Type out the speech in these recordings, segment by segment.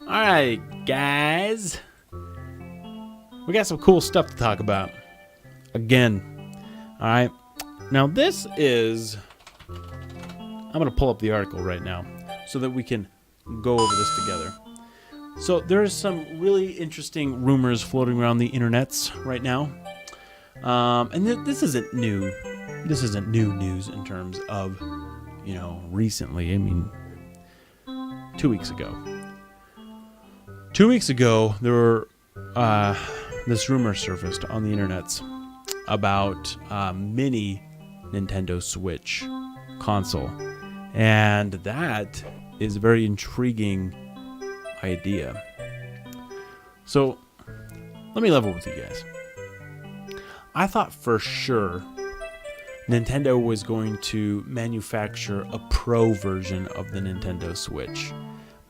Alright, guys. We got some cool stuff to talk about. Again. Alright. Now, this is... I'm going to pull up the article right now so that we can go over this together. So, there's some really interesting rumors floating around the internets right now. And this isn't new. This isn't new news in terms of, recently. I mean, 2 weeks ago. 2 weeks ago, there were this rumor surfaced on the internets about a mini Nintendo Switch console, and that is a very intriguing idea. So, let me level with you guys. I thought for sure Nintendo was going to manufacture a pro version of the Nintendo Switch.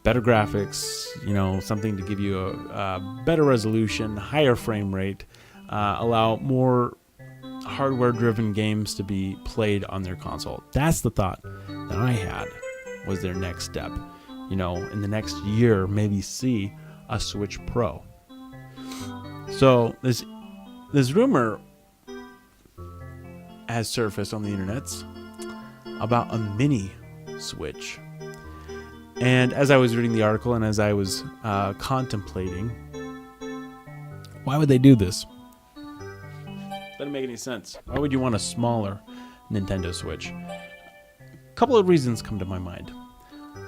Better graphics, something to give you a better resolution, higher frame rate, allow more hardware-driven games to be played on their console. That's the thought that I had was their next step. In the next year, maybe see a Switch Pro. So this rumor has surfaced on the internets about a mini Switch. And as I was reading the article and as I was contemplating, why would they do this? Doesn't make any sense. Why would you want a smaller Nintendo Switch? A couple of reasons come to my mind.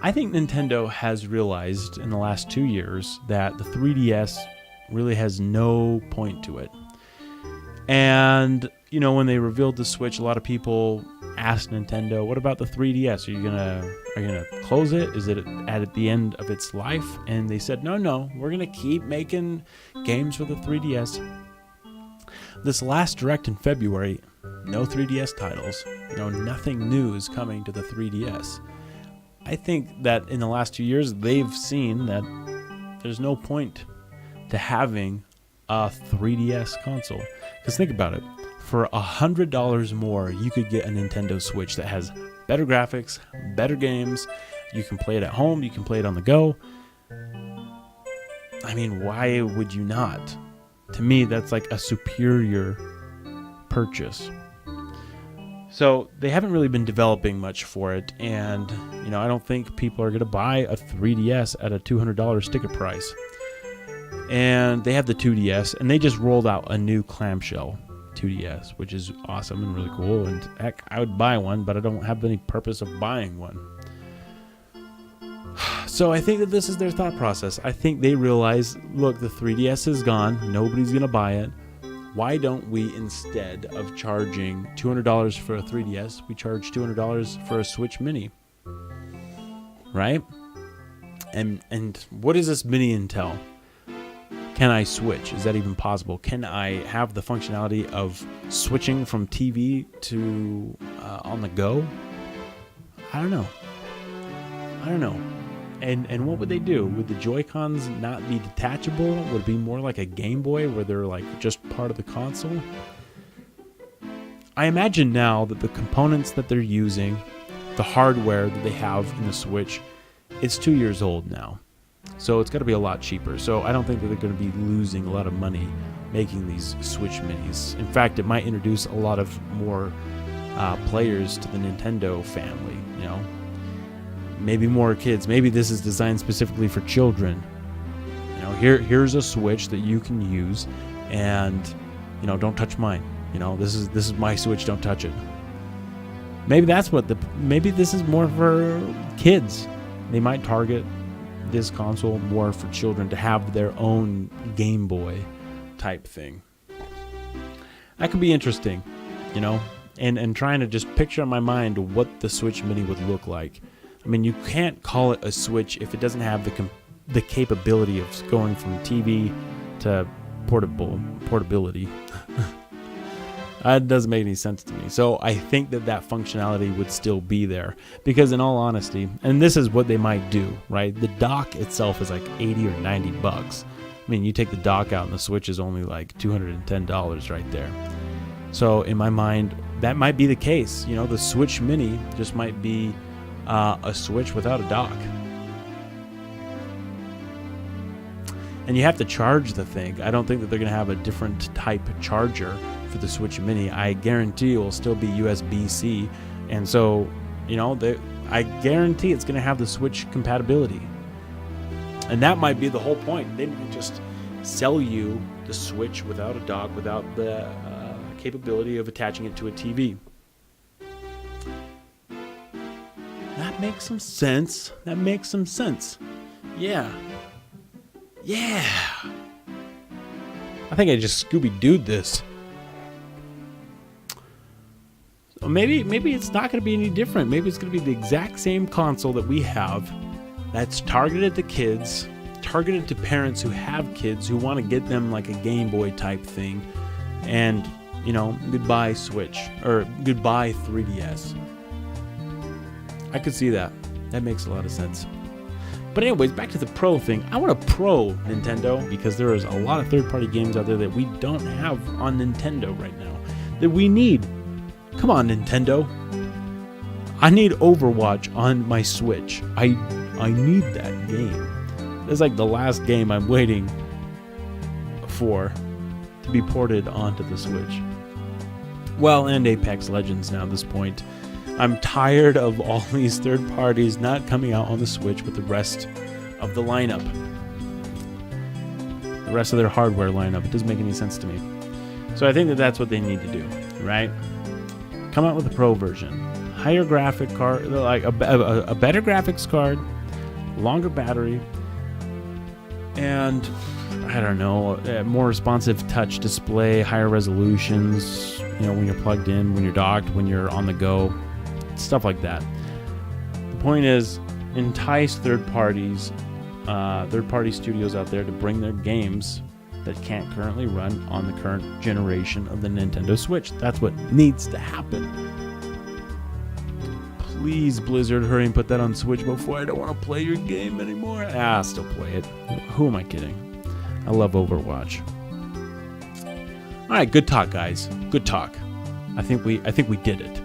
I think Nintendo has realized in the last 2 years that the 3DS really has no point to it. And, when they revealed the Switch, a lot of people asked Nintendo, what about the 3DS? Are you gonna close it? Is it at the end of its life? And they said, no, we're gonna keep making games for the 3DS. This last Direct in February, no 3DS titles. Nothing new is coming to the 3DS. I think that in the last 2 years, they've seen that there's no point to having a 3DS console. Because think about it. For $100 more, you could get a Nintendo Switch that has better graphics, better games. You can play it at home. You can play it on the go. I mean, why would you not? To me, that's like a superior purchase. So they haven't really been developing much for it. And, I don't think people are going to buy a 3DS at a $200 sticker price. And they have the 2DS, and they just rolled out a new clamshell 2DS, which is awesome and really cool. And heck, I would buy one, but I don't have any purpose of buying one. So I think that this is their thought process. I think they realize, look, the 3DS is gone. Nobody's going to buy it. Why don't we, instead of charging $200 for a 3DS, we charge $200 for a Switch Mini? Right? And what does this Mini entail? Can I switch? Is that even possible? Can I have the functionality of switching from TV to on the go? I don't know. And what would they do? Would the Joy-Cons not be detachable? Would it be more like a Game Boy where they're like just part of the console? I imagine now that the components that they're using, the hardware that they have in the Switch, it's 2 years old now. So it's got to be a lot cheaper. So I don't think that they're going to be losing a lot of money making these Switch Minis. In fact, it might introduce a lot of more players to the Nintendo family, Maybe more kids. Maybe this is designed specifically for children. Here's a Switch that you can use, and don't touch mine. This is my Switch. Don't touch it. Maybe that's maybe this is more for kids. They might target this console more for children to have their own Game Boy type thing. That could be interesting, and trying to just picture in my mind what the Switch Mini would look like. I mean, you can't call it a Switch if it doesn't have the capability of going from TV to portability. That doesn't make any sense to me. So I think that functionality would still be there. Because in all honesty, and this is what they might do, right? The dock itself is like $80 or $90. I mean, you take the dock out and the Switch is only like $210 right there. So in my mind, that might be the case. The Switch Mini just might be a Switch without a dock. And you have to charge the thing. I don't think that they're going to have a different type charger for the Switch Mini. I guarantee it will still be USB-C. And so, you know, I guarantee it's going to have the Switch compatibility. And that might be the whole point. They might just sell you the Switch without a dock, without the capability of attaching it to a TV. That makes some sense. That makes some sense. Yeah. Yeah. I think I just Scooby-Doo'd this. So maybe it's not going to be any different. Maybe it's going to be the exact same console that we have that's targeted to kids, targeted to parents who have kids who want to get them like a Game Boy type thing. And, you know, goodbye Switch, or goodbye 3DS. I could see that. That makes a lot of sense. But anyways, back to the Pro thing. I want a Pro Nintendo because there is a lot of third-party games out there that we don't have on Nintendo right now that we need. Come on, Nintendo. I need Overwatch on my Switch. I need that game. It's like the last game I'm waiting for to be ported onto the Switch. Well, and Apex Legends now at this point. I'm tired of all these third parties not coming out on the Switch with the rest of the lineup. The rest of their hardware lineup. It doesn't make any sense to me. So I think that that's what they need to do, right? Come out with a Pro version. Higher graphic card, like a better graphics card, longer battery, and I don't know, more responsive touch display, higher resolutions, you know, when you're plugged in, when you're docked, when you're on the go. Stuff like that. The point is, entice third-party studios out there to bring their games that can't currently run on the current generation of the Nintendo Switch. That's what needs to happen. Please, Blizzard, hurry and put that on Switch before I don't want to play your game anymore. I'll still play it. Who am I kidding? I love Overwatch. All right, good talk, guys. Good talk. I think we did it.